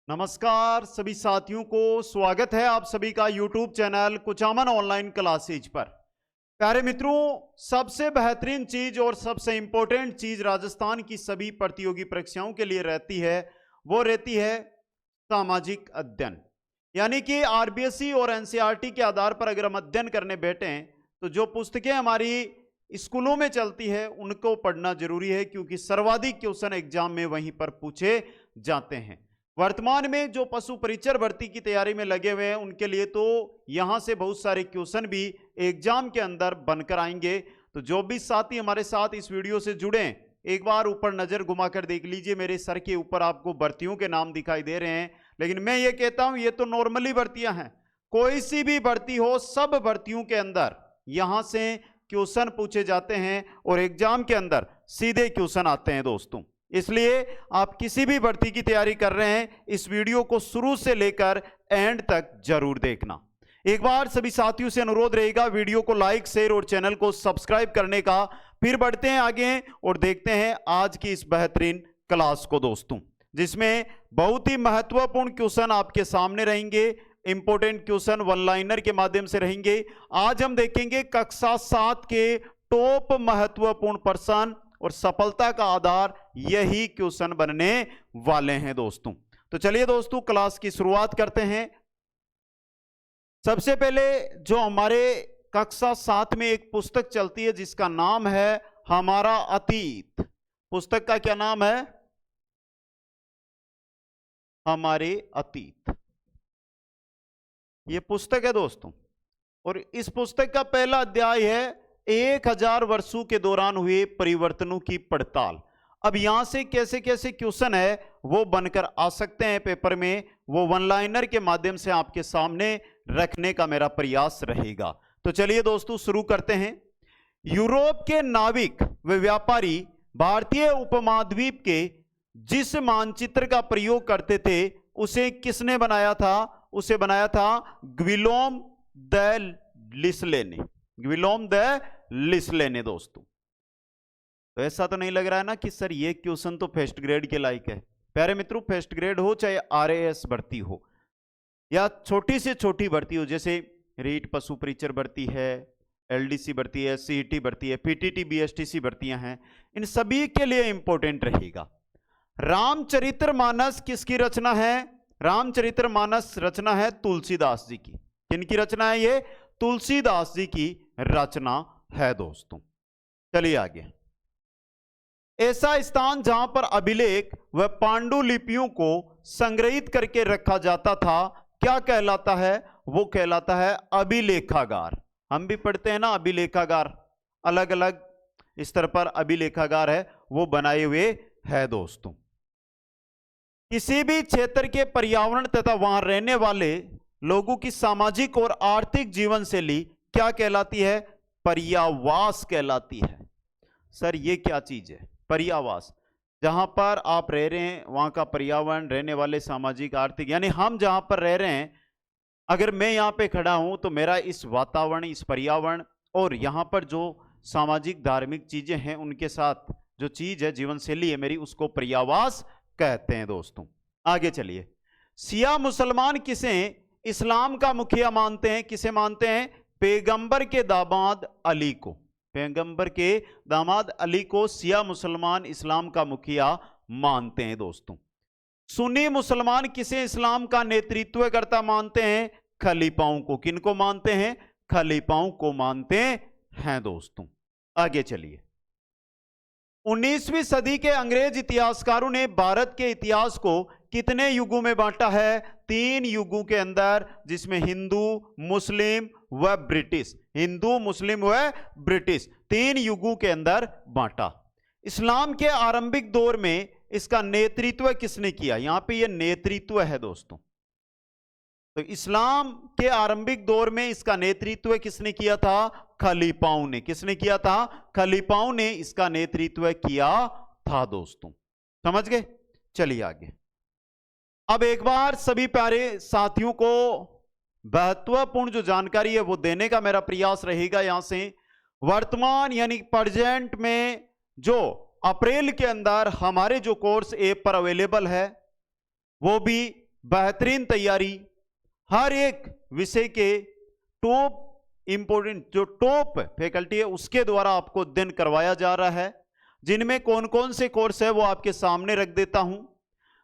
नमस्कार सभी साथियों को, स्वागत है आप सभी का YouTube channel Kuchaman online classes पर। प्यारे मित्रों, सबसे बेहतरीन चीज और सबसे इंपॉर्टेंट चीज राजस्थान की सभी प्रतियोगी परीक्षाओं के लिए रहती है, वो रहती है सामाजिक अध्ययन। यानी कि आरबीएसई और एनसीईआरटी के आधार पर अगर हम अध्ययन करने बैठे तो जो पुस्तकें हमारी स्कूलों में चलती है उनको पढ़ना जरूरी है, क्योंकि सर्वाधिक क्वेश्चन एग्जाम में वहीं पर पूछे जाते हैं। वर्तमान में जो पशु परिचर भर्ती की तैयारी में लगे हुए हैं उनके लिए तो यहां से बहुत सारे क्वेश्चन भी एग्जाम के अंदर बनकर आएंगे। तो जो भी साथी हमारे साथ इस वीडियो से जुड़े, एक बार ऊपर नजर घुमाकर देख लीजिए। मेरे सर के ऊपर आपको भर्तियों के नाम दिखाई दे रहे हैं, लेकिन मैं ये कहता हूं ये तो नॉर्मली भर्तियां हैं। कोई सी भी भर्ती हो, सब भर्तियों के अंदर यहां से क्वेश्चन पूछे जाते हैं और एग्जाम के अंदर सीधे क्वेश्चन आते हैं दोस्तों। इसलिए आप किसी भी भर्ती की तैयारी कर रहे हैं, इस वीडियो को शुरू से लेकर एंड तक जरूर देखना। एक बार सभी साथियों से अनुरोध रहेगा वीडियो को लाइक, शेयर और चैनल को सब्सक्राइब करने का। फिर बढ़ते हैं आगे और देखते हैं आज की इस बेहतरीन क्लास को दोस्तों, जिसमें बहुत ही महत्वपूर्ण क्वेश्चन आपके सामने रहेंगे। इंपॉर्टेंट क्वेश्चन वन लाइनर के माध्यम से रहेंगे। आज हम देखेंगे कक्षा 7 के टॉप महत्वपूर्ण प्रश्न और सफलता का आधार यही क्वेश्चन बनने वाले हैं दोस्तों। तो चलिए दोस्तों क्लास की शुरुआत करते हैं। सबसे पहले जो हमारे कक्षा 7 में एक पुस्तक चलती है जिसका नाम है हमारा अतीत। पुस्तक का क्या नाम है? हमारे अतीत। ये पुस्तक है दोस्तों, और इस पुस्तक का पहला अध्याय है 1000 वर्षों के दौरान हुए परिवर्तनों की पड़ताल। अब यहां से कैसे कैसे क्वेश्चन है वो बनकर आ सकते हैं पेपर में, वो वन लाइनर के माध्यम से आपके सामने रखने का मेरा प्रयास रहेगा। तो चलिए दोस्तों शुरू करते हैं। यूरोप के नाविक व व्यापारी भारतीय उपमहाद्वीप के जिस मानचित्र का प्रयोग करते थे उसे किसने बनाया था? उसे बनाया था ग्विलोम द लिस्ले ने। ग्विलोम द लिस्ले ने दोस्तों। तो ऐसा तो नहीं लग रहा है ना कि सर ये क्वेश्चन तो फर्स्ट ग्रेड के लायक है। प्यारे मित्रों, फर्स्ट ग्रेड हो चाहे आरएएस भर्ती हो या छोटी से छोटी भर्ती हो, जैसे रीट पशु परिचर भर्ती है, एलडीसी भर्ती है, सीईटी भर्ती है, पीटीटी बीएसटीसी भर्तियां हैं, इन सभी के लिए इंपॉर्टेंट रहेगा। रामचरितमानस किसकी रचना है? रामचरितमानस रचना है तुलसीदास जी की। किनकी रचना है ये? तुलसीदास जी की रचना है दोस्तों। चलिए आगे। ऐसा स्थान जहां पर अभिलेख व पांडुलिपियों को संग्रहित करके रखा जाता था क्या कहलाता है? वो कहलाता है अभिलेखागार। हम भी पढ़ते हैं ना अभिलेखागार, अलग अलग स्तर पर अभिलेखागार है वो बनाए हुए है दोस्तों। किसी भी क्षेत्र के पर्यावरण तथा वहां रहने वाले लोगों की सामाजिक और आर्थिक जीवन शैली क्या कहलाती है? पर्यावास कहलाती है। सर ये क्या चीज है? पर्यावास। जहां पर आप रह रहे हैं वहां का पर्यावरण, रहने वाले सामाजिक आर्थिक, यानी हम जहां पर रह रहे हैं, अगर मैं यहां पे खड़ा हूं तो मेरा इस वातावरण, इस पर्यावरण और यहां पर जो सामाजिक धार्मिक चीजें हैं उनके साथ जो चीज है, जीवन शैली है मेरी, उसको पर्यावास कहते हैं दोस्तों। आगे चलिए। शिया मुसलमान किसे इस्लाम का मुखिया मानते हैं? किसे मानते हैं? पैगंबर के दामाद अली को। पैगंबर के दामाद अली को शिया मुसलमान इस्लाम का मुखिया मानते हैं दोस्तों। सुन्नी मुसलमान किसे इस्लाम का नेतृत्व करता मानते हैं? खलीफाओं को। किनको मानते हैं? खलीफाओं को मानते हैं दोस्तों। आगे चलिए। 19वीं सदी के अंग्रेज इतिहासकारों ने भारत के इतिहास को कितने युगों में बांटा है? 3 युगों के अंदर, जिसमें हिंदू, मुस्लिम व ब्रिटिश। हिंदू, मुस्लिम व ब्रिटिश 3 युगों के अंदर बांटा। इस्लाम के आरंभिक दौर में इसका नेतृत्व किसने किया? यहां पे ये नेतृत्व है दोस्तों। तो इस्लाम के आरंभिक दौर में इसका नेतृत्व किसने किया था? खलीफाओं ने। किसने किया था? खलीफाओं ने इसका नेतृत्व किया था दोस्तों। समझ गए? चलिए आगे। अब एक बार सभी प्यारे साथियों को महत्वपूर्ण जो जानकारी है वो देने का मेरा प्रयास रहेगा। यहां से वर्तमान यानी प्रेजेंट में जो अप्रैल के अंदर हमारे जो कोर्स ऐप पर अवेलेबल है वो भी बेहतरीन तैयारी, हर एक विषय के टॉप इंपोर्टेंट जो टॉप फैकल्टी है उसके द्वारा आपको अध्ययन करवाया जा रहा है, जिनमें कौन कौन से कोर्स है वो आपके सामने रख देता हूं।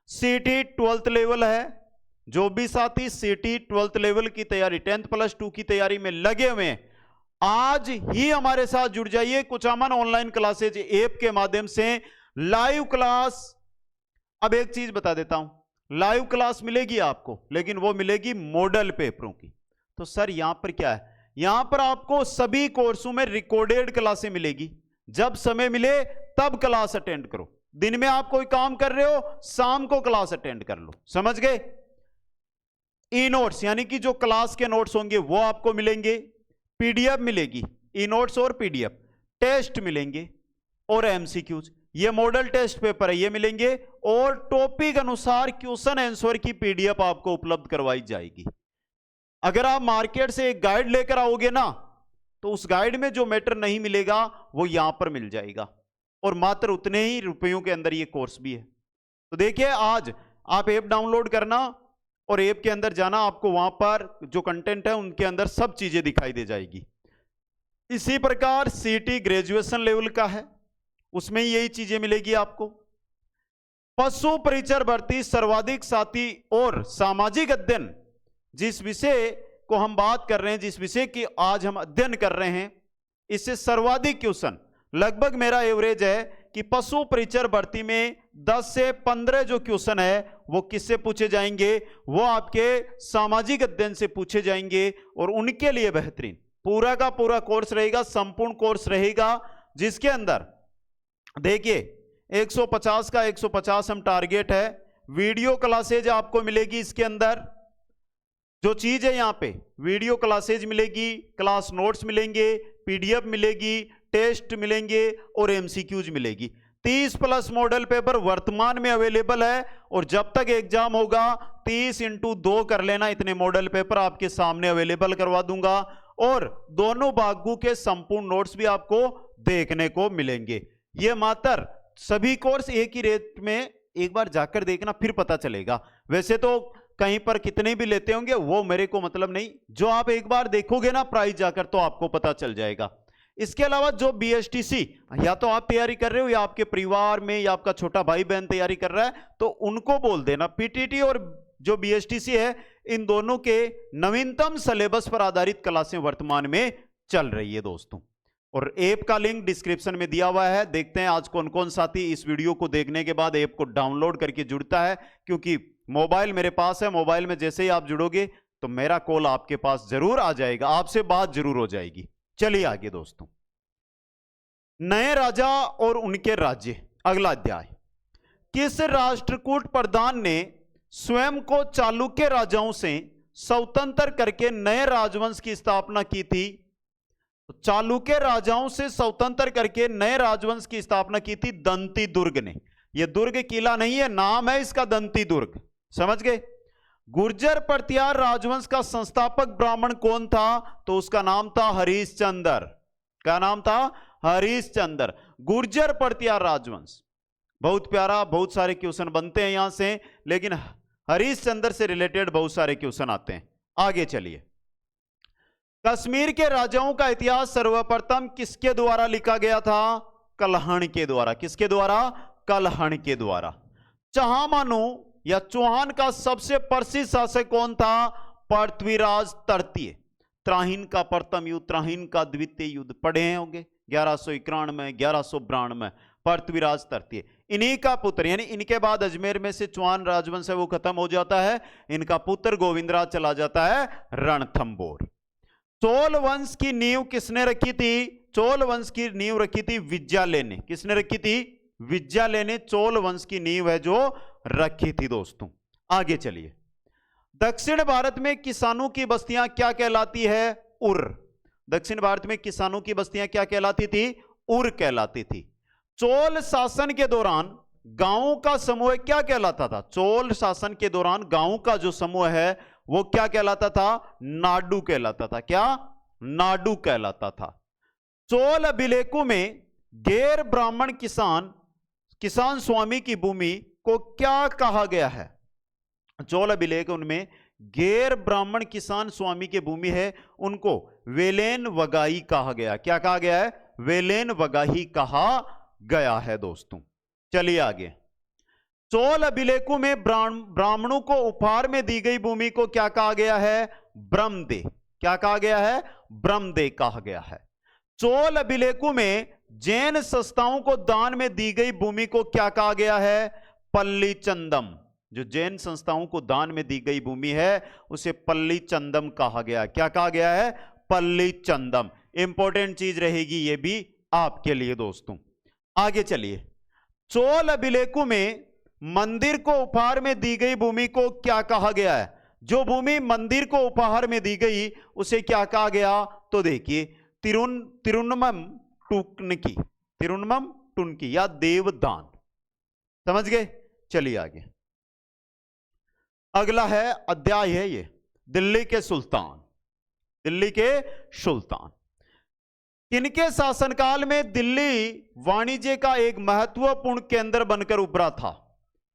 सीटी 12th लेवल है, जो भी साथी सीटी 12th लेवल की तैयारी 10th+2 की तैयारी में लगे हुए हैं, आज ही हमारे साथ जुड़ जाइए। कुचामन ऑनलाइन क्लासेज ऐप के माध्यम से लाइव क्लास। अब एक चीज बता देता हूं, लाइव क्लास मिलेगी आपको, लेकिन वो मिलेगी मॉडल पेपरों की। तो सर यहां पर क्या है, यहां पर आपको सभी कोर्सों में रिकॉर्डेड क्लासें मिलेगी। जब समय मिले तब क्लास अटेंड करो। दिन में आप कोई काम कर रहे हो, शाम को क्लास अटेंड कर लो, समझ गए। ई नोट्स यानी कि जो क्लास के नोट्स होंगे वो आपको मिलेंगे, पीडीएफ मिलेगी, ई नोट्स और पीडीएफ, टेस्ट मिलेंगे और एमसीक्यूज, ये मॉडल टेस्ट पेपर है, ये मिलेंगे, और टॉपिक अनुसार क्वेश्चन आंसर की पीडीएफ आपको उपलब्ध करवाई जाएगी। अगर आप मार्केट से एक गाइड लेकर आओगे ना, तो उस गाइड में जो मैटर नहीं मिलेगा वो यहां पर मिल जाएगा, और मात्र उतने ही रुपयों के अंदर ये कोर्स भी है। तो देखिए, आज आप ऐप डाउनलोड करना और ऐप के अंदर जाना, आपको वहां पर जो कंटेंट है उनके अंदर सब चीजें दिखाई दे जाएगी। इसी प्रकार सीटी ग्रेजुएशन लेवल का है, उसमें यही चीजें मिलेगी आपको। पशु परिचर भर्ती सर्वाधिक साथी और सामाजिक अध्ययन, जिस विषय को हम बात कर रहे हैं, जिस विषय की आज हम अध्ययन कर रहे हैं, इससे सर्वाधिक क्वेश्चन, लगभग मेरा एवरेज है कि पशु परिचर भर्ती में 10 से 15 जो क्वेश्चन है वो किससे पूछे जाएंगे, वो आपके सामाजिक अध्ययन से पूछे जाएंगे। और उनके लिए बेहतरीन पूरा का पूरा कोर्स रहेगा, संपूर्ण कोर्स रहेगा, जिसके अंदर देखिए 150 का 150 हम टारगेट है। वीडियो क्लासेज आपको मिलेगी, इसके अंदर जो चीज है यहाँ पे वीडियो क्लासेज मिलेगी, क्लास नोट्स मिलेंगे, पीडीएफ मिलेगी, टेस्ट मिलेंगे और एमसीक्यूज मिलेगी। 30+ मॉडल पेपर वर्तमान में अवेलेबल है, और जब तक एग्जाम होगा 30x2 कर लेना, इतने मॉडल पेपर आपके सामने अवेलेबल करवा दूंगा, और दोनों भागों के संपूर्ण नोट्स भी आपको देखने को मिलेंगे। ये मात्र सभी कोर्स एक ही रेट में, एक बार जाकर देखना फिर पता चलेगा। वैसे तो कहीं पर कितने भी लेते होंगे वो मेरे को मतलब नहीं, जो आप एक बार देखोगे ना प्राइस जाकर, तो आपको पता चल जाएगा। इसके अलावा जो बीएसटीसी, या तो आप तैयारी कर रहे हो या आपके परिवार में या आपका छोटा भाई बहन तैयारी कर रहा है, तो उनको बोल देना पीटीटी और जो बीएसटीसी है, इन दोनों के नवीनतम सिलेबस पर आधारित क्लासें वर्तमान में चल रही है दोस्तों। और ऐप का लिंक डिस्क्रिप्शन में दिया हुआ है। देखते हैं आज कौन कौन साथी इस वीडियो को देखने के बाद ऐप को डाउनलोड करके जुड़ता है, क्योंकि मोबाइल मेरे पास है। मोबाइल में जैसे ही आप जुड़ोगे तो मेरा कॉल आपके पास जरूर आ जाएगा, आपसे बात जरूर हो जाएगी। चलिए आगे दोस्तों, नए राजा और उनके राज्य, अगला अध्याय। किस राष्ट्रकूट प्रधान ने स्वयं को चालुक्य राजाओं से स्वतंत्र करके नए राजवंश की स्थापना की थी? तो चालुक्य राजाओं से स्वतंत्र करके नए राजवंश की स्थापना की थी दंती दुर्ग ने। यह दुर्ग किला नहीं है, नाम है इसका दंती दुर्ग, समझ गए। गुर्जर प्रतिहार राजवंश का संस्थापक ब्राह्मण कौन था? तो उसका नाम था हरिश्चंद्र। क्या नाम था? हरिश्चंद्र। गुर्जर प्रतिहार राजवंश बहुत प्यारा, बहुत सारे क्वेश्चन बनते हैं यहां से, लेकिन हरिश्चंद्र से रिलेटेड बहुत सारे क्वेश्चन आते हैं। आगे चलिए। कश्मीर के राजाओं का इतिहास सर्वप्रथम किसके द्वारा लिखा गया था? कल्हण के द्वारा। किसके द्वारा? कल्हण के द्वारा। चहामानु या चौहान का सबसे प्रसिद्ध शासक कौन था? पृथ्वीराज तृतीय। त्राहिन का प्रथम युद्ध, त्राहिन का द्वितीय युद्ध पढ़े होंगे, 1191 में, 1192 में, पृथ्वीराज तृतीय। इन्हीं का पुत्र, यानी इनके बाद अजमेर में से चौहान राजवंश है वो खत्म हो जाता है, इनका पुत्र गोविंदराज चला जाता है रणथंबोर। चोल वंश की नींव किसने रखी थी? चोल वंश की नींव रखी थी विज्यालय ने। किसने रखी थी? विज्यालय ने चोल वंश की नींव है जो रखी थी दोस्तों। आगे चलिए। दक्षिण भारत में किसानों की बस्तियां क्या कहलाती है? उर। दक्षिण भारत में किसानों की बस्तियां क्या कहलाती थी? उर कहलाती थी। चोल शासन के दौरान गांवों का समूह क्या कहलाता था? चोल शासन के दौरान गांवों का जो समूह है वो क्या कहलाता था? नाडु कहलाता था। क्या? नाडु कहलाता था। चोल अभिलेखों में गैर ब्राह्मण किसान स्वामी की भूमि को क्या कहा गया है? चोल अभिलेख उनमें गैर ब्राह्मण किसान स्वामी के भूमि है, उनको वेलेन वगाई कहा गया। क्या कहा गया है? वेलेन वगाही कहा गया है दोस्तों। चलिए आगे। चोल अभिलेखों में ब्राह्मणों को उपहार में दी गई भूमि को क्या कहा गया है? ब्रह्मदे। क्या कहा गया है? ब्रह्मदे कहा गया है। चोल अभिलेखों में जैन संस्थाओं को दान में दी गई भूमि को क्या कहा गया है? पल्ली चंदम। जो जैन संस्थाओं को दान में दी गई भूमि है उसे पल्ली चंदम कहा गया। क्या कहा गया है? पल्ली चंदम। इंपॉर्टेंट चीज रहेगी ये भी आपके लिए दोस्तों। आगे चलिए। चोल अभिलेखों में मंदिर को उपहार में दी गई भूमि को क्या कहा गया है? जो भूमि मंदिर को उपहार में दी गई उसे क्या कहा गया? तो देखिए, तिरुन्नमम टुनकी, तिरुन्नमम टुनकी या देवदान। समझ गए? चलिए आगे। अगला है अध्याय है ये दिल्ली के सुल्तान। दिल्ली के सुल्तान किनके शासनकाल में दिल्ली वाणिज्य का एक महत्वपूर्ण केंद्र बनकर उभरा था?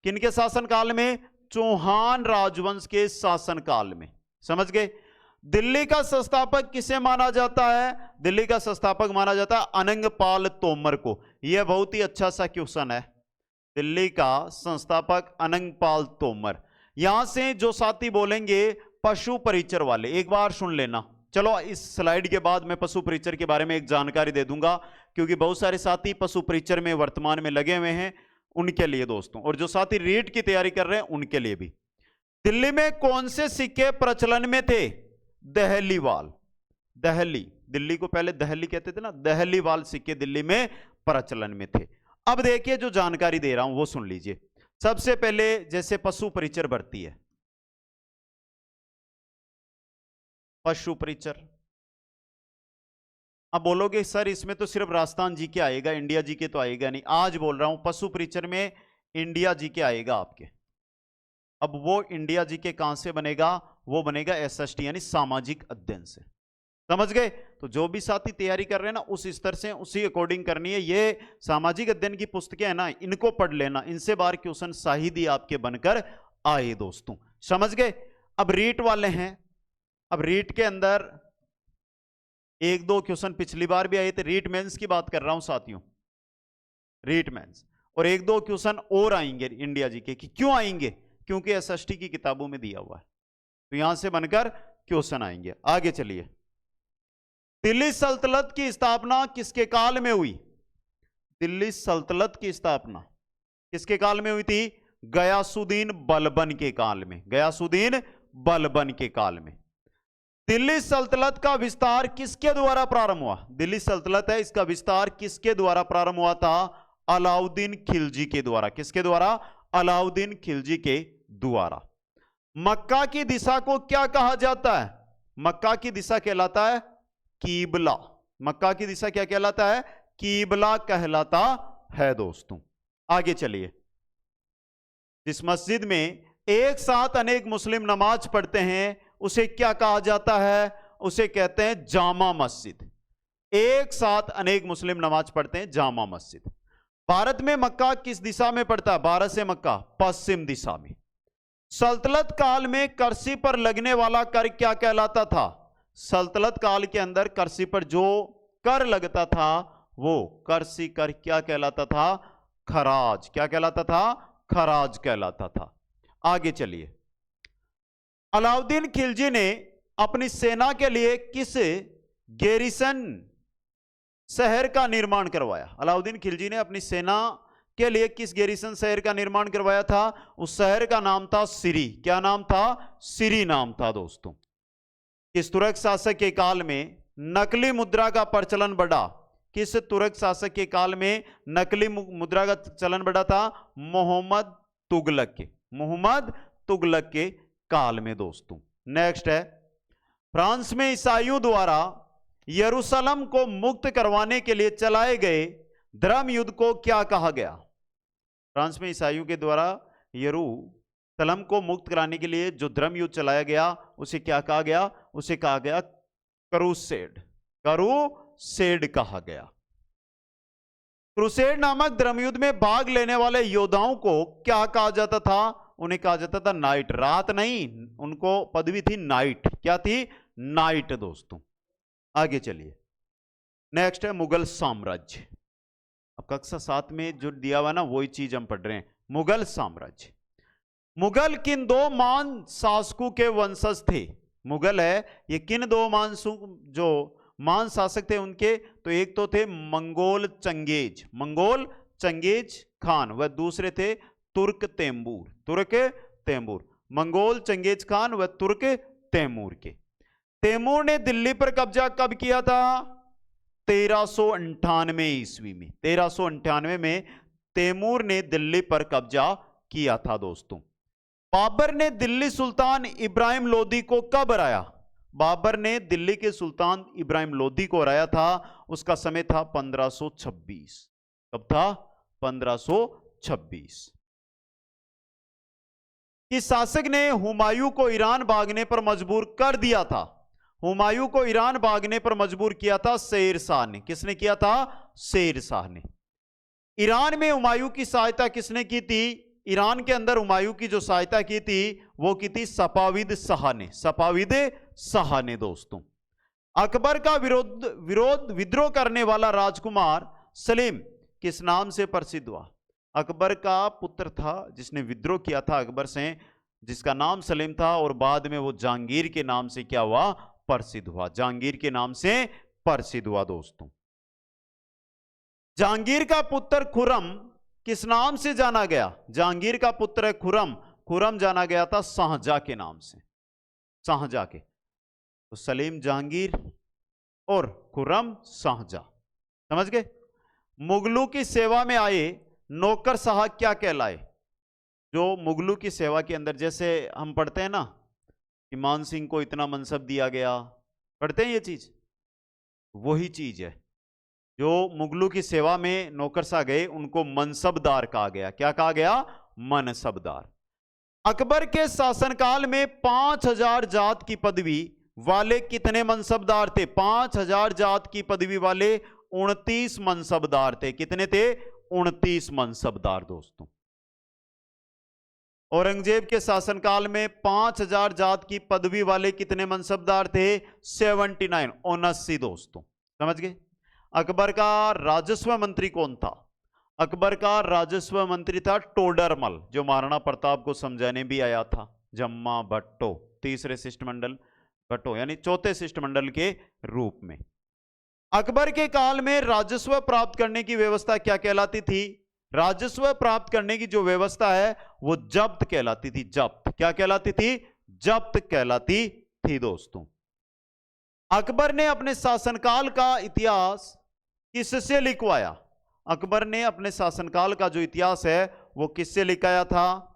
किनके शासनकाल में? चौहान राजवंश के शासनकाल में। समझ गए? दिल्ली का संस्थापक किसे माना जाता है? दिल्ली का संस्थापक माना जाता है अनंगपाल तोमर को। यह बहुत ही अच्छा सा क्वेश्चन है। दिल्ली का संस्थापक अनंगपाल तोमर। यहां से जो साथी बोलेंगे पशु परिचर वाले, एक बार सुन लेना। चलो इस स्लाइड के बाद मैं पशु परिचर के बारे में एक जानकारी दे दूंगा, क्योंकि बहुत सारे साथी पशु परिचर में वर्तमान में लगे हुए हैं, उनके लिए दोस्तों, और जो साथी रीट की तैयारी कर रहे हैं उनके लिए भी। दिल्ली में कौन से सिक्के प्रचलन में थे? दहलीवाल। दहली, दिल्ली को पहले दहली कहते थे ना, दहलीवाल सिक्के दिल्ली में प्रचलन में थे। अब देखिए जो जानकारी दे रहा हूं वो सुन लीजिए। सबसे पहले जैसे पशु परिचर भर्ती है, पशु परिचर। अब बोलोगे सर इसमें तो सिर्फ राजस्थान जी के आएगा, इंडिया जी के तो आएगा नहीं। आज बोल रहा हूं पशु परिचर में इंडिया जी के आएगा आपके। अब वो इंडिया जी के कहां से बनेगा? वो बनेगा एसएसटी यानी सामाजिक अध्ययन से। समझ गए? तो जो भी साथी तैयारी कर रहे हैं ना उस स्तर से उसी अकॉर्डिंग करनी है। ये सामाजिक अध्ययन की पुस्तकें है ना, इनको पढ़ लेना, इनसे बार क्वेश्चन शायद ही आपके बनकर आए दोस्तों। समझ गए? अब रीट वाले हैं। अब रीट के अंदर एक दो क्वेश्चन पिछली बार भी आए थे। रीट मेंस की बात कर रहा हूं साथियों, रीट मेंस। और एक दो क्वेश्चन और आएंगे इंडिया जी के। कि क्यों आएंगे? क्योंकि एसएसटी की किताबों में दिया हुआ है, तो यहां से बनकर क्वेश्चन आएंगे। आगे चलिए। दिल्ली सल्तनत की स्थापना किसके काल में हुई? दिल्ली सल्तनत की स्थापना किसके काल में हुई थी? गयासुद्दीन बलबन के काल में। गयासुद्दीन बलबन के काल में। दिल्ली सल्तनत का विस्तार किसके द्वारा प्रारंभ हुआ? दिल्ली सल्तनत है, इसका विस्तार किसके द्वारा प्रारंभ हुआ था? अलाउद्दीन खिलजी के द्वारा। किसके द्वारा? अलाउद्दीन खिलजी के द्वारा। मक्का की दिशा को क्या कहा जाता है? मक्का की दिशा कहलाता है कीबला। मक्का की दिशा क्या कहलाता है? कीबला कहलाता है दोस्तों। आगे चलिए। जिस मस्जिद में एक साथ अनेक मुस्लिम नमाज पढ़ते हैं उसे क्या कहा जाता है? उसे कहते हैं जामा मस्जिद। एक साथ अनेक मुस्लिम नमाज पढ़ते हैं, जामा मस्जिद। भारत में मक्का किस दिशा में पड़ता है? भारत से मक्का पश्चिम दिशा में। सल्तनत काल में कर्सी पर लगने वाला कर क्या कहलाता था? सल्तनत काल के अंदर कर्सी पर जो कर लगता था वो कर्सी कर क्या कहलाता था? खराज। क्या कहलाता था? खराज कहलाता था। आगे चलिए। अलाउद्दीन खिलजी ने अपनी सेना के लिए किस गैरिसन शहर का निर्माण करवाया? अलाउद्दीन खिलजी ने अपनी सेना के लिए किस गैरिसन शहर का निर्माण करवाया था? उस शहर का नाम था सिरी। क्या नाम था? सिरी नाम था दोस्तों। किस तुर्क शासक के काल में नकली मुद्रा का प्रचलन बढ़ा? किस तुर्क शासक के काल में नकली मुद्रा का चलन बढ़ा था? मोहम्मद तुगलक के। मोहम्मद तुगलक के काल में दोस्तों। नेक्स्ट है, फ्रांस में ईसाइयों द्वारा यरूशलेम को मुक्त करवाने के लिए चलाए गए धर्म युद्ध को क्या कहा गया? फ्रांस में ईसाइयों के द्वारा यरूशलेम को मुक्त कराने के लिए जो धर्म युद्ध चलाया गया उसे क्या कहा गया? उसे कहा गया क्रूसेड। क्रूसेड कहा गया। क्रूसेड नामक धर्मयुद्ध में भाग लेने वाले योद्धाओं को क्या कहा जाता था? उन्हें कहा जाता था नाइट, रात नहीं, उनको पदवी थी नाइट। क्या थी? नाइट दोस्तों। आगे चलिए, नेक्स्ट है मुगल साम्राज्य। अब कक्षा 7 में जो दिया हुआ ना वही चीज हम पढ़ रहे हैं। मुगल साम्राज्य। मुगल किन दो महान शासकों के वंशज थे? मुगल है, ये किन दो जो महान शासक थे उनके? तो एक तो थे मंगोल चंगेज खान, व दूसरे थे तुर्क तैमूर। मंगोल चंगेज खान व तुर्क तैमूर के। तैमूर ने दिल्ली पर कब्जा कब किया था? 1398 ईस्वी में। 1398 में तैमूर ने दिल्ली पर कब्जा किया था दोस्तों। बाबर ने दिल्ली सुल्तान इब्राहिम लोदी को कब हराया? बाबर ने दिल्ली के सुल्तान इब्राहिम लोदी को हराया था, उसका समय था 1526। कब था? 1526। किस शासक ने हुमायूं को ईरान भागने पर मजबूर कर दिया था? हुमायूं को ईरान भागने पर मजबूर किया था शेर शाह ने। किसने किया था? शेर शाह ने। ईरान में हुमायूं की सहायता किसने की थी? ईरान के अंदर हुमायूं की जो सहायता की थी वो की थी सफाविद शाह ने दोस्तों। अकबर का विद्रोह करने वाला राजकुमार सलीम किस नाम से प्रसिद्ध हुआ? अकबर का पुत्र था जिसने विद्रोह किया था अकबर से, जिसका नाम सलीम था, और बाद में वो जहांगीर के नाम से क्या हुआ? प्रसिद्ध हुआ। जहांगीर के नाम से प्रसिद्ध हुआ दोस्तों। जहांगीर का पुत्र खुर्रम किस नाम से जाना गया? जहांगीर का पुत्र है खुर्रम जाना गया था शाहजहां के नाम से, शाहजहां के। तो सलीम जहांगीर और खुर्रम शाहजहां, समझ गए? मुगलों की सेवा में आए नौकर शाह क्या कहलाए? जो मुगलों की सेवा के अंदर, जैसे हम पढ़ते हैं ना कि मान सिंह को इतना मनसब दिया गया, पढ़ते हैं ये चीज, वही चीज है। जो मुगलों की सेवा में नौकरशाह गए उनको मनसबदार कहा गया। क्या कहा गया? मनसबदार। अकबर के शासनकाल में 5000 जात की पदवी वाले कितने मनसबदार थे? 5000 जात की पदवी वाले 29 मनसबदार थे। कितने थे? 29 मनसबदार दोस्तों। औरंगजेब के शासनकाल में 5000 जात की पदवी वाले कितने मनसबदार थे? 79 दोस्तों, समझ गए? अकबर का राजस्व मंत्री कौन था? अकबर का राजस्व मंत्री था टोडरमल, जो महाराणा प्रताप को समझाने भी आया था। जम्मा भट्टो, तीसरे शिष्टमंडल भट्टो यानी चौथे शिष्टमंडल के रूप में। अकबर के काल में राजस्व प्राप्त करने की व्यवस्था क्या कहलाती थी? राजस्व प्राप्त करने की जो व्यवस्था है वो जब्त कहलाती थी। जब्त क्या कहलाती थी? जब्त कहलाती थी दोस्तों। अकबर ने अपने शासनकाल का इतिहास किससे लिखवाया? अकबर ने अपने शासनकाल का जो इतिहास है वो किससे लिखाया था?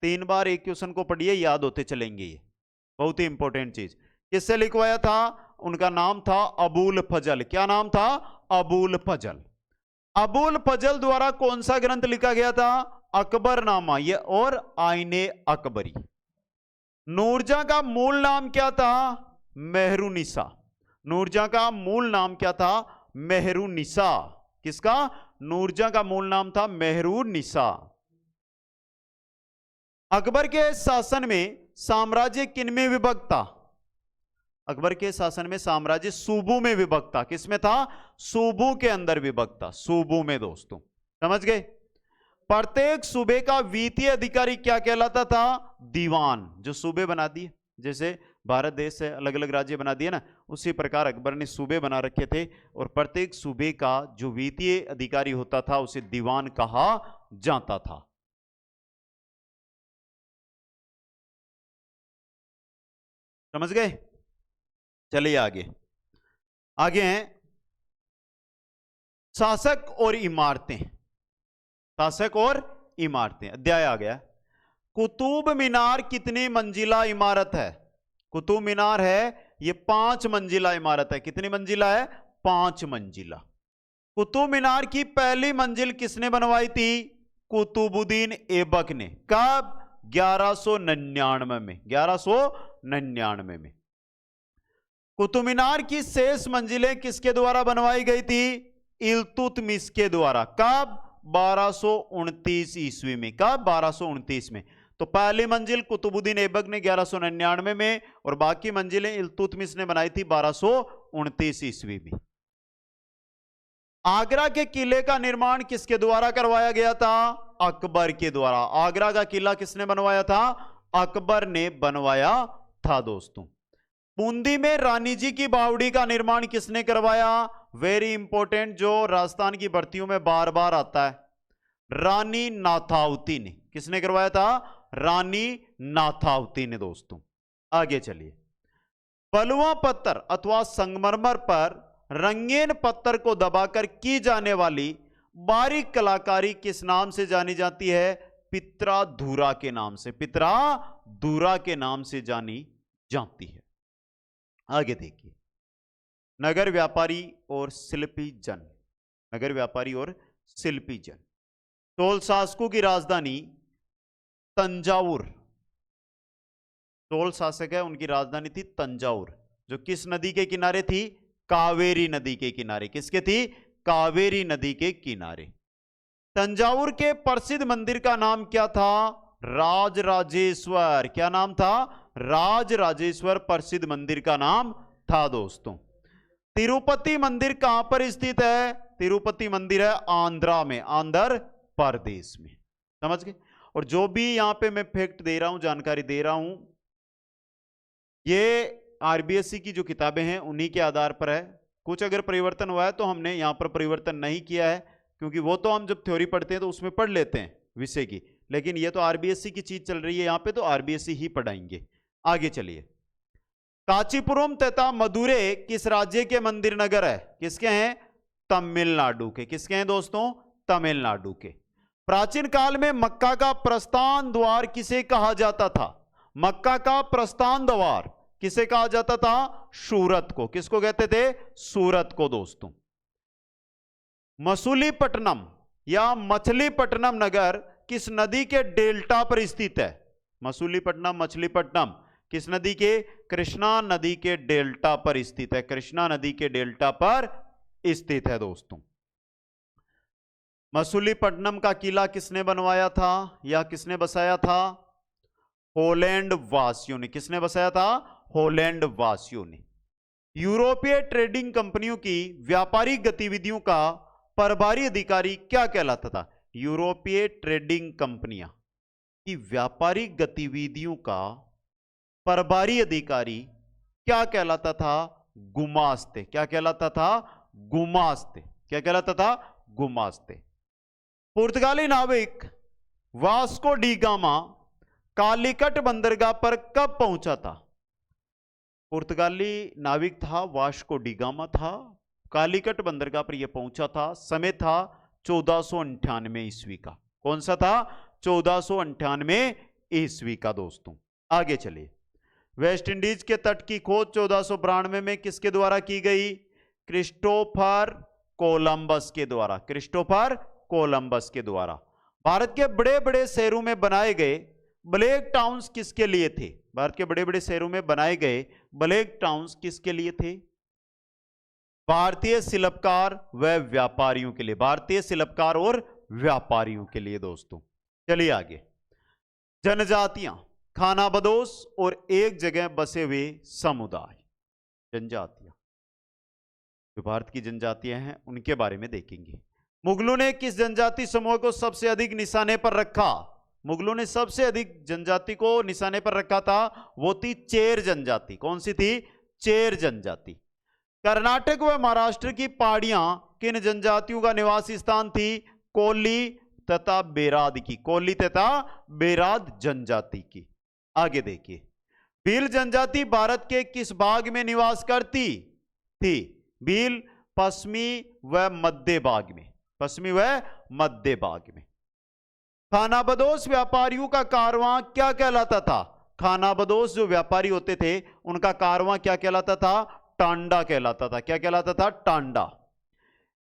3 बार एक क्वेश्चन को पढ़िए, याद होते चलेंगे, ये बहुत ही इंपॉर्टेंट चीज। किससे लिखवाया था? उनका नाम था अबुल फजल। क्या नाम था? अबुल फजल। अबुल फजल द्वारा कौन सा ग्रंथ लिखा गया था? अकबरनामा ये और आईने अकबरी। नूरजहां का मूल नाम क्या था? मेहरुनिसा। नूरजहां का मूल नाम क्या था? मेहरुनिसा। किसका? नूरजहां का मूल नाम था मेहरुनिसा। अकबर के शासन में साम्राज्य किन में विभक्त था? अकबर के शासन में साम्राज्य सूबों में विभक्त था। किसमें था? सूबों के अंदर विभक्त था, सूबों में दोस्तों, समझ गए? प्रत्येक सूबे का वित्तीय अधिकारी क्या कहलाता था? दीवान। जो सूबे बना दिए, जैसे भारत देश से अलग अलग राज्य बना दिए ना, उसी प्रकार अकबर ने सूबे बना रखे थे, और प्रत्येक सूबे का जो वित्तीय अधिकारी होता था उसे दीवान कहा जाता था। समझ गए? चलिए आगे। आगे हैं शासक और इमारतें। शासक और इमारतें अध्याय आ गया। कुतुब मीनार कितनी मंजिला इमारत है? कुतुब मीनार है ये 5 मंजिला इमारत है। कितनी मंजिला है? 5 मंजिला। कुतुब मीनार की पहली मंजिल किसने बनवाई थी? कुतुबुद्दीन ऐबक ने। कब? 1199 में। 1199 में। कुतुब मीनार की शेष मंजिलें किसके द्वारा बनवाई गई थी? इल्तुतमिश के द्वारा। कब? 1229 ईस्वी में। कब? 1229 में। तो पहली मंजिल कुतुबुद्दीन ऐबक ने 1199 में और बाकी मंजिलें इल्तुतमिश ने बनाई थी 1229 ईस्वी में। आगरा के किले का निर्माण किसके द्वारा करवाया गया था? अकबर के द्वारा। आगरा का किला किसने बनवाया था? अकबर ने बनवाया था दोस्तों। बूंदी में रानी जी की बावड़ी का निर्माण किसने करवाया? वेरी इंपॉर्टेंट, जो राजस्थान की भर्तियों में बार बार आता है, रानी नाथावती ने। किसने करवाया था? रानी नाथावती ने दोस्तों। आगे चलिए। बलुआ पत्थर अथवा संगमरमर पर रंगीन पत्थर को दबाकर की जाने वाली बारीक कलाकारी किस नाम से जानी जाती है? पित्राधुरा के नाम से। पित्राधुरा के नाम से जानी जाती है। आगे देखिए। नगर व्यापारी और शिल्पी जन। नगर व्यापारी और शिल्पी जन। चोल शासकों की राजधानी तंजावुर। चोल शासक है, उनकी राजधानी थी तंजावुर, जो किस नदी के किनारे थी? कावेरी नदी के किनारे। किसके थी? कावेरी नदी के किनारे। तंजावुर के प्रसिद्ध मंदिर का नाम क्या था? राजराजेश्वर। क्या नाम था? राजराजेश्वर प्रसिद्ध मंदिर का नाम था दोस्तों। तिरुपति मंदिर कहां पर स्थित है? तिरुपति मंदिर है आंध्रा में, आंध्र प्रदेश में। समझ गए? और जो भी यहां पे मैं फैक्ट दे रहा हूं, जानकारी दे रहा हूं, ये आरबीएससी की जो किताबें हैं उन्हीं के आधार पर है। कुछ अगर परिवर्तन हुआ है तो हमने यहां पर परिवर्तन नहीं किया है, क्योंकि वो तो हम जब थ्योरी पढ़ते हैं तो उसमें पढ़ लेते हैं विषय की, लेकिन ये तो आरबीएससी की चीज चल रही है यहां पे, तो आरबीएससी ही पढ़ाएंगे। आगे चलिए। कांचीपुरम तथा मदुरै किस राज्य के मंदिर नगर है? किसके हैं? तमिलनाडु के। किसके हैं दोस्तों? तमिलनाडु के। प्राचीन काल में मक्का का प्रस्थान द्वार किसे कहा जाता था? मक्का का प्रस्थान द्वार किसे कहा जाता था? सूरत को। किसको कहते थे? सूरत को दोस्तों। मसूलीपट्टनम या मछलीपट्टनम नगर किस नदी के डेल्टा पर स्थित है? मसूलीपट्टनम, मछलीपट्टनम किस नदी के? कृष्णा नदी के डेल्टा पर स्थित है। कृष्णा नदी के डेल्टा पर स्थित है दोस्तों। मसूलीपट्टनम का किला किसने बनवाया था या किसने बसाया था? हॉलैंड वासियों ने। किसने बसाया था? हॉलैंड वासियों ने। यूरोपीय ट्रेडिंग कंपनियों की व्यापारिक गतिविधियों का प्रभारी अधिकारी क्या कहलाता था? यूरोपीय ट्रेडिंग कंपनियां की व्यापारिक गतिविधियों का प्रभारी अधिकारी क्या कहलाता था? गुमास्ते। क्या कहलाता था? गुमास्ते। क्या कहलाता था? गुमास्ते। पुर्तगाली नाविक वास्को डी गामा कालीकट बंदरगाह पर कब पहुंचा था? पुर्तगाली नाविक था, वास्को डी गामा था, कालीकट बंदरगाह पर यह पहुंचा था। समय था 1498 ईस्वी का। कौन सा था? 1498 ईस्वी का दोस्तों। आगे चलिए। वेस्ट इंडीज के तट की खोज 1492 में किसके द्वारा की गई? क्रिस्टोफर कोलंबस के द्वारा। क्रिस्टोफर कोलंबस के द्वारा। भारत के बड़े बड़े शहरों में बनाए गए ब्लैक टाउन्स किसके लिए थे? भारत के बड़े बड़े शहरों में बनाए गए ब्लैक टाउन्स किसके लिए थे? भारतीय शिल्पकार व व्यापारियों के लिए। भारतीय शिल्पकार और व्यापारियों के लिए दोस्तों। चलिए आगे। जनजातियां, खानाबदोश और एक जगह बसे हुए समुदाय। जनजातियां, जो भारत की जनजातियां हैं उनके बारे में देखेंगे। मुगलों ने किस जनजाति समूह को सबसे अधिक निशाने पर रखा? मुगलों ने सबसे अधिक जनजाति को निशाने पर रखा था, वो थी चेर जनजाति। कौन सी थी? चेर जनजाति। कर्नाटक व महाराष्ट्र की पहाड़ियां किन जनजातियों का निवास स्थान थी? कोली तथा बेराद की। कोली तथा बेराद जनजाति की। आगे देखिए। भील जनजाति भारत के किस भाग में निवास करती थी? भील पश्चिमी व मध्य भाग में। पश्चिमी व मध्य भाग में। खानाबदोश व्यापारियों का कारवां क्या कहलाता था? खानाबदोश जो व्यापारी होते थे उनका कारवां क्या कहलाता था? टांडा कहलाता था। क्या कहलाता था? टांडा।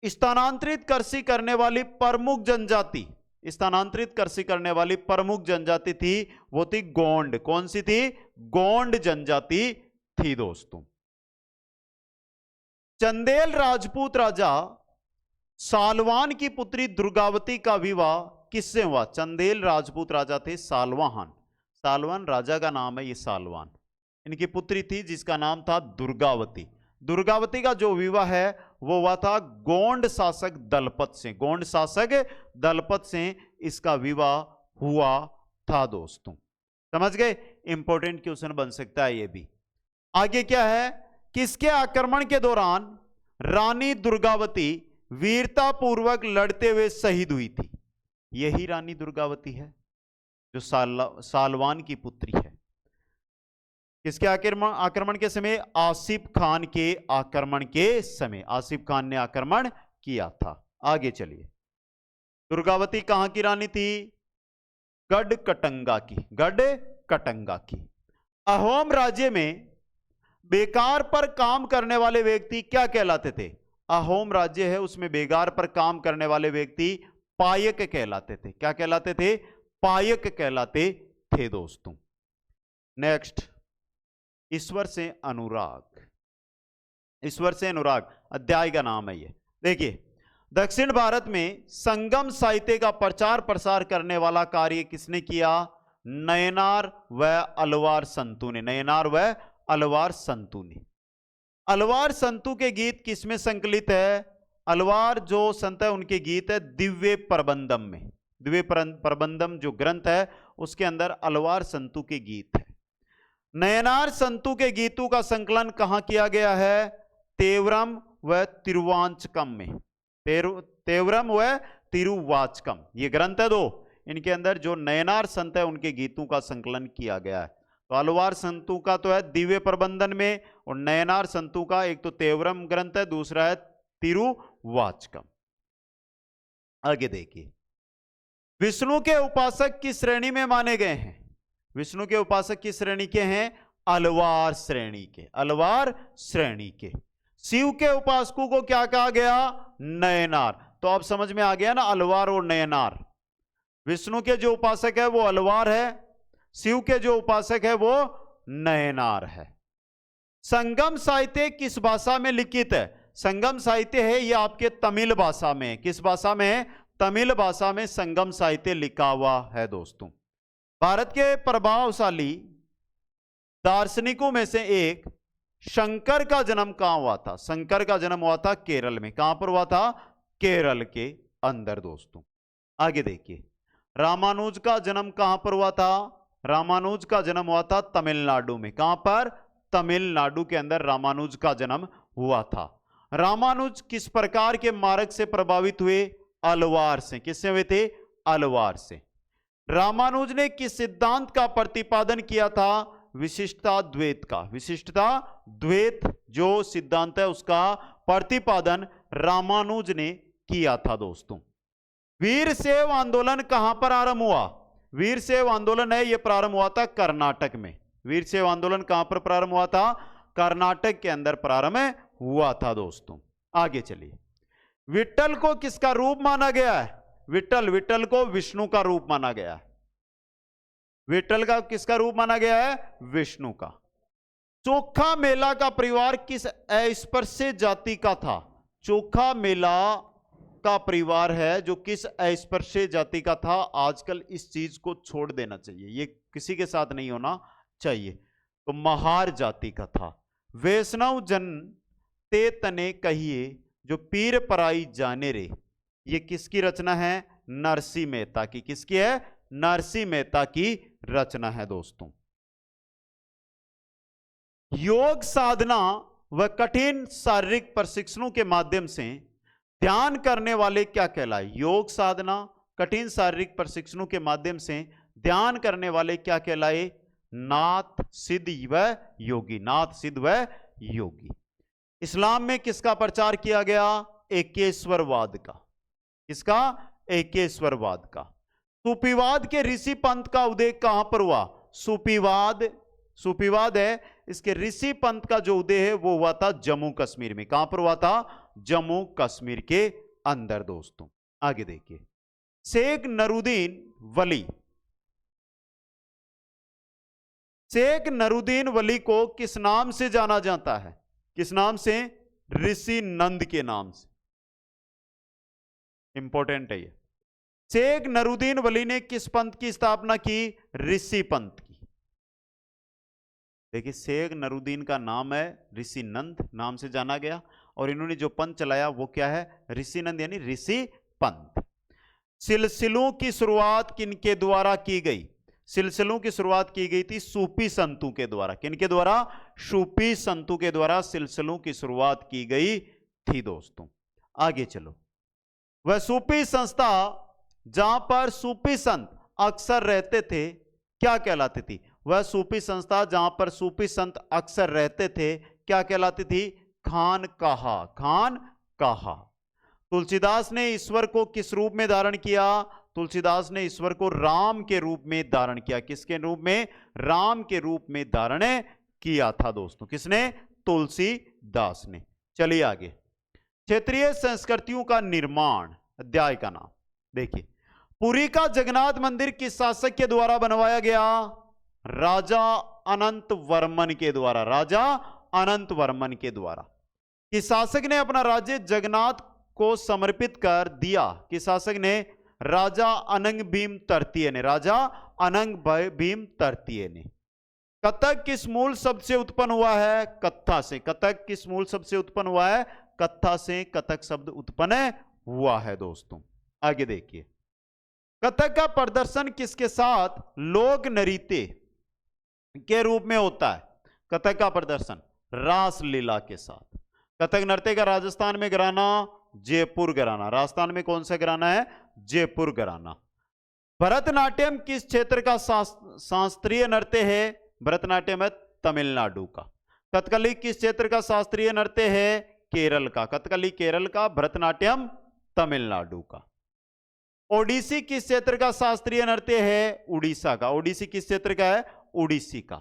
स्थानांतरित कृषि करने वाली प्रमुख जनजाति, स्थानांतरित कृषि करने वाली प्रमुख जनजाति थी, वो थी गोंड। कौन सी थी? गोंड जनजाति थी दोस्तों। चंदेल राजपूत राजा सालवान की पुत्री दुर्गावती का विवाह किससे हुआ? चंदेल राजपूत राजा थे सालवान, सालवान राजा का नाम है ये सालवान। इनकी पुत्री थी जिसका नाम था दुर्गावती। दुर्गावती का जो विवाह है वो हुआ था गोंड शासक दलपत से। गोंड शासक दलपत से इसका विवाह हुआ था दोस्तों। समझ गए? इंपॉर्टेंट क्वेश्चन बन सकता है ये भी। आगे क्या है, किसके आक्रमण के दौरान रानी दुर्गावती वीरता पूर्वक लड़ते हुए शहीद हुई थी? यही रानी दुर्गावती है जो सालवान की पुत्री है। किसके आक्रमण के समय? आसिफ खान के आक्रमण के समय आसिफ खान ने आक्रमण किया था। आगे चलिए, दुर्गावती कहां की रानी थी? गढ़कटंगा की। गढ़कटंगा की। अहोम राज्य में बेकार पर काम करने वाले व्यक्ति क्या कहलाते थे? अहोम राज्य है उसमें बेकार पर काम करने वाले व्यक्ति पायक कहलाते थे। क्या कहलाते थे? पायक कहलाते थे दोस्तों। नेक्स्ट, ईश्वर से अनुराग। ईश्वर से अनुराग अध्याय का नाम है ये। देखिए, दक्षिण भारत में संगम साहित्य का प्रचार प्रसार करने वाला कार्य किसने किया? नयनार व अलवार संतु ने। नयनार व अलवार संतु ने। अलवार संतु के गीत किसमें संकलित है? अलवार जो संत है उनके गीत है दिव्य प्रबंधम में। दिव्य प्रबंधम जो ग्रंथ है उसके अंदर अलवार संतु के गीत है। नयनार संतु के गीतों का संकलन कहां किया गया है? तेवरम व तिरुवांचकम में। तेवरम व तिरुवाचकम ये ग्रंथ है दो, इनके अंदर जो नयनार संत है उनके गीतों का संकलन किया गया है। तो अलवार संतु का तो है दिव्य प्रबंधन में, और नयनार संतु का एक तो तेवरम ग्रंथ है, दूसरा है तिरुवाचकम। आगे देखिए, विष्णु के उपासक किस श्रेणी में माने गए हैं? विष्णु के उपासक किस श्रेणी के हैं? अलवार श्रेणी के। अलवार श्रेणी के। शिव के उपासकों को क्या कहा गया? नयनार। तो अब समझ में आ गया ना, अलवार और नयनार। विष्णु के जो उपासक है वो अलवार है, शिव के जो उपासक है वो नयनार है। संगम साहित्य किस भाषा में लिखित है? संगम साहित्य है ये आपके तमिल भाषा में। किस भाषा में? तमिल भाषा में संगम साहित्य लिखा हुआ है दोस्तों। भारत के प्रभावशाली दार्शनिकों में से एक शंकर का जन्म कहां हुआ था? शंकर का जन्म हुआ था केरल में। कहां पर हुआ था? केरल के अंदर दोस्तों। आगे देखिए, रामानुज का जन्म कहां पर हुआ था? रामानुज का जन्म हुआ था तमिलनाडु में। कहां पर? तमिलनाडु के अंदर रामानुज का जन्म हुआ था। रामानुज किस प्रकार के मार्ग से प्रभावित हुए? अलवार से। किससे हुए थे? अलवार से। रामानुज ने किस सिद्धांत का प्रतिपादन किया था? विशिष्टता द्वैत का। विशिष्टता द्वैत जो सिद्धांत है उसका प्रतिपादन रामानुज ने किया था दोस्तों। वीरशैव आंदोलन कहां पर आरंभ हुआ? वीरशैव आंदोलन है ये प्रारंभ हुआ था कर्नाटक में। वीरशैव आंदोलन कहां पर प्रारंभ हुआ था? कर्नाटक के अंदर प्रारंभ हुआ था दोस्तों। आगे चलिए, विट्ठल को किसका रूप माना गया है? विट्ठल को विष्णु का रूप माना गया है। विट्ठल का किसका रूप माना गया है? विष्णु का। चोखा मेला का परिवार किस अस्पृश्य जाति का था? चोखा मेला का परिवार है जो किस अस्पृश्य जाति का था? आजकल इस चीज को छोड़ देना चाहिए, ये किसी के साथ नहीं होना चाहिए। तो महार जाति का था। वैष्णव जन ते तने कहिए जो पीर पराई जाने रे, ये किसकी रचना है? नरसिंह मेहता की। किसकी है? नरसिंह मेहता की रचना है दोस्तों। योग साधना व कठिन शारीरिक प्रशिक्षणों के माध्यम से ध्यान करने वाले क्या कहलाए? योग साधना कठिन शारीरिक प्रशिक्षणों के माध्यम से ध्यान करने वाले क्या कहलाए? नाथ सिद्ध व योगी। नाथ सिद्ध व योगी। इस्लाम में किसका प्रचार किया गया? एकेश्वरवाद का। किसका? एकेश्वरवाद का। सूफीवाद के ऋषि पंथ का उदय कहां पर हुआ? सूफीवाद है इसके ऋषि पंथ का जो उदय है वो हुआ था जम्मू कश्मीर में। कहां पर हुआ था? जम्मू कश्मीर के अंदर दोस्तों। आगे देखिए, शेख नरूद्दीन वली। शेख नरूद्दीन वली को किस नाम से जाना जाता है? किस नाम से? ऋषि नंद के नाम से। इंपॉर्टेंट है ये। शेख नरूद्दीन वली ने किस पंथ की स्थापना की? ऋषि पंथ की। देखिए शेख नरूद्दीन का नाम है ऋषि नंद नाम से जाना गया, और इन्होंने जो पंथ चलाया वो क्या है, ऋषि नंद यानी ऋषि पंथ। सिलसिलों की शुरुआत किनके द्वारा की गई, सिलसिलों की शुरुआत की गई थी सूफी संतों के द्वारा। किनके द्वारा, सूफी संतों के द्वारा सिलसिलों की शुरुआत की गई थी दोस्तों। आगे चलो, वह सूफी संस्था जहां पर सूफी संत अक्सर रहते थे क्या कहलाती थी, वह सूफी संस्था जहां पर सूफी संत अक्सर रहते थे क्या कहलाती थी, खानकाहा, खानकाहा। तुलसीदास ने ईश्वर को किस रूप में धारण किया, तुलसीदास ने ईश्वर को राम के रूप में धारण किया। किसके रूप में, राम के रूप में धारण किया था दोस्तों। किसने, तुलसीदास ने। चलिए आगे, क्षेत्रीय संस्कृतियों का निर्माण अध्याय का नाम देखिए। पुरी का जगन्नाथ मंदिर किस शासक के द्वारा बनवाया गया, राजा अनंत वर्मन के द्वारा, राजा अनंत वर्मन के द्वारा। किस शासक ने अपना राज्य जगन्नाथ को समर्पित कर दिया, किस शासक ने, राजा अनंग भीम तृतीय ने, राजा अनंग भीम तृतीय ने। कथक किस मूल शब्द से उत्पन्न हुआ है, कत्था से। कथक किस मूल शब्द से उत्पन्न हुआ है, कत्था से कथक शब्द उत्पन्न हुआ है दोस्तों। आगे देखिए, कथक का प्रदर्शन किसके साथ, लोक नृत्य के रूप में होता है। कथक का प्रदर्शन रास लीला के साथ। कथक नृत्य का राजस्थान में घराना जयपुर घराना, राजस्थान में कौन सा घराना है, जयपुर घराना। भरतनाट्यम किस क्षेत्र का शास्त्रीय नृत्य है, भरतनाट्यम है तमिलनाडु का। कथकली किस क्षेत्र का शास्त्रीय नृत्य है, केरल का। कथकली केरल का, भरतनाट्यम तमिलनाडु का। ओडिसी किस क्षेत्र का शास्त्रीय नृत्य है, उड़ीसा का। ओडिसी किस क्षेत्र का है, उड़ीसी का।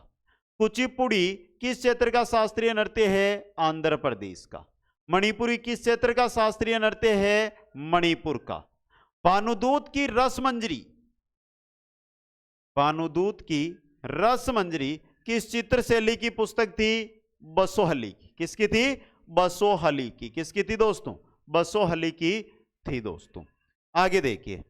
कुचिपुड़ी किस क्षेत्र का शास्त्रीय नृत्य है, आंध्र प्रदेश का। मणिपुरी किस क्षेत्र का शास्त्रीय नृत्य है, मणिपुर का। भानुदूत की रसमंजरी, भानुदूत की रसमंजरी किस चित्र शैली की पुस्तक थी, बसोहली की। किसकी थी, बसोहली की। किसकी थी दोस्तों, बसोहली की थी दोस्तों। आगे देखिए,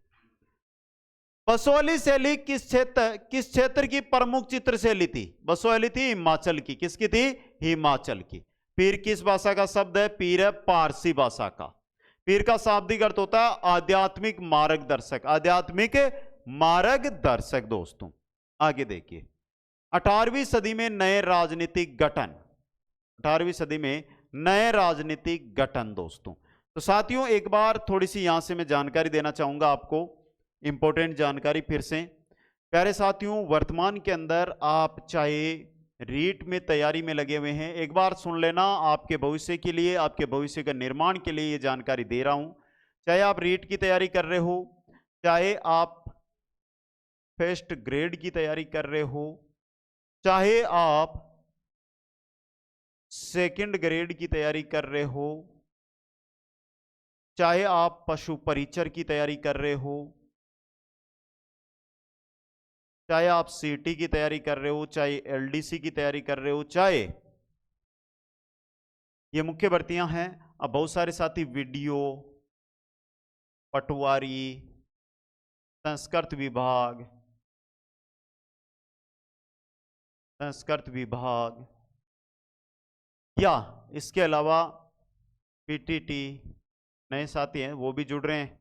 बसोहली शैली किस क्षेत्र की प्रमुख चित्र शैली थी, बसोहली थी हिमाचल की। किसकी थी, हिमाचल की। पीर किस भाषा का शब्द है, पीर है पारसी भाषा का। पीर का शाब्दिक अर्थ होता है आध्यात्मिक मार्गदर्शक, आध्यात्मिक मार्गदर्शक दोस्तों। आगे देखिए, 18वीं सदी में नए राजनीतिक गठन, 18वीं सदी में नए राजनीतिक गठन दोस्तों। तो साथियों एक बार थोड़ी सी यहां से मैं जानकारी देना चाहूंगा आपको, इंपॉर्टेंट जानकारी फिर से। प्यारे साथियों, वर्तमान के अंदर आप चाहे रीट में तैयारी में लगे हुए हैं, एक बार सुन लेना, आपके भविष्य के लिए, आपके भविष्य के निर्माण के लिए ये जानकारी दे रहा हूं। चाहे आप रीट की तैयारी कर रहे हो, चाहे आप फर्स्ट ग्रेड की तैयारी कर रहे हो, चाहे आप सेकंड ग्रेड की तैयारी कर रहे हो, चाहे आप पशु परिचर की तैयारी कर रहे हो, चाहे आप सीटी की तैयारी कर रहे हो, चाहे एलडीसी की तैयारी कर रहे हो, चाहे ये मुख्य भर्तियां हैं। अब बहुत सारे साथी वीडियो, पटवारी, संस्कृत विभाग, संस्कृत विभाग या इसके अलावा पीटीटी, नए साथी हैं वो भी जुड़ रहे हैं।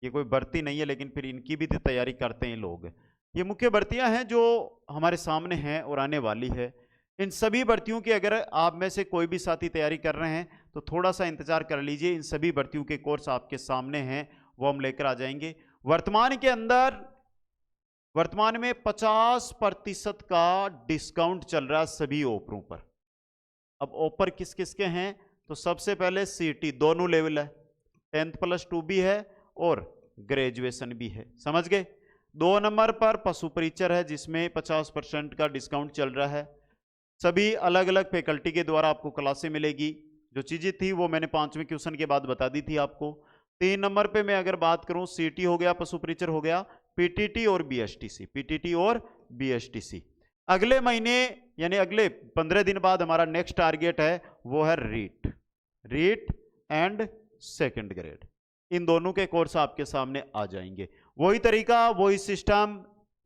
ये कोई भर्ती नहीं है लेकिन फिर इनकी भी तैयारी करते हैं लोग। ये मुख्य भर्तियां हैं जो हमारे सामने हैं और आने वाली है। इन सभी भर्तियों की अगर आप में से कोई भी साथी तैयारी कर रहे हैं तो थोड़ा सा इंतजार कर लीजिए, इन सभी भर्तियों के कोर्स आपके सामने हैं, वो हम लेकर आ जाएंगे। वर्तमान के अंदर, वर्तमान में 50% का डिस्काउंट चल रहा है सभी ऑफरों पर। अब ऑफर किस किस के हैं, तो सबसे पहले सीटी दोनों लेवल है, 10+2 भी है और ग्रेजुएशन भी है, समझ गए। 2 नंबर पर पशु परिचर है जिसमें 50% का डिस्काउंट चल रहा है। सभी अलग अलग फैकल्टी के द्वारा आपको क्लासें मिलेगी। जो चीजें थी वो मैंने 5वें क्वेश्चन के बाद बता दी थी आपको। 3 नंबर पे मैं अगर बात करूं, सीटी हो गया, पशु परिचर हो गया, पीटीटी और बीएसटीसी, पीटीटी और बीएसटीसी। अगले महीने यानी अगले 15 दिन बाद हमारा नेक्स्ट टारगेट है वो है REET, REET and second grade. इन दोनों के कोर्स आपके सामने आ जाएंगे। वही तरीका, वही सिस्टम,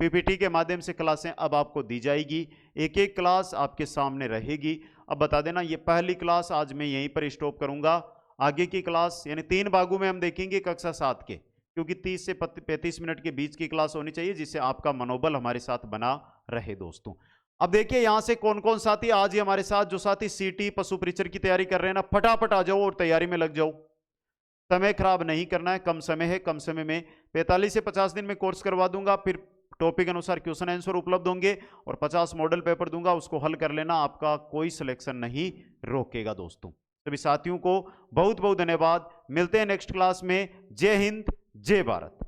पीपीटी के माध्यम से क्लासें अब आपको दी जाएगी, एक एक क्लास आपके सामने रहेगी। अब बता देना, ये पहली क्लास आज मैं यहीं पर स्टॉप करूंगा। आगे की क्लास यानी 3 भागों में हम देखेंगे कक्षा 7 के, क्योंकि 30 से 35 मिनट के बीच की क्लास होनी चाहिए, जिससे आपका मनोबल हमारे साथ बना रहे दोस्तों। अब देखिए यहां से कौन कौन साथी आज ही हमारे साथ, जो साथी सीटी पशु परीक्षण की तैयारी कर रहे हैं ना, फटाफट आ जाओ और तैयारी में लग जाओ। समय खराब नहीं करना है, कम समय है, कम समय में 45 से 50 दिन में कोर्स करवा दूंगा। फिर टॉपिक अनुसार क्वेश्चन आंसर उपलब्ध होंगे और 50 मॉडल पेपर दूंगा, उसको हल कर लेना, आपका कोई सिलेक्शन नहीं रोकेगा दोस्तों। सभी साथियों को बहुत बहुत धन्यवाद। मिलते हैं नेक्स्ट क्लास में। जय हिंद, जय भारत।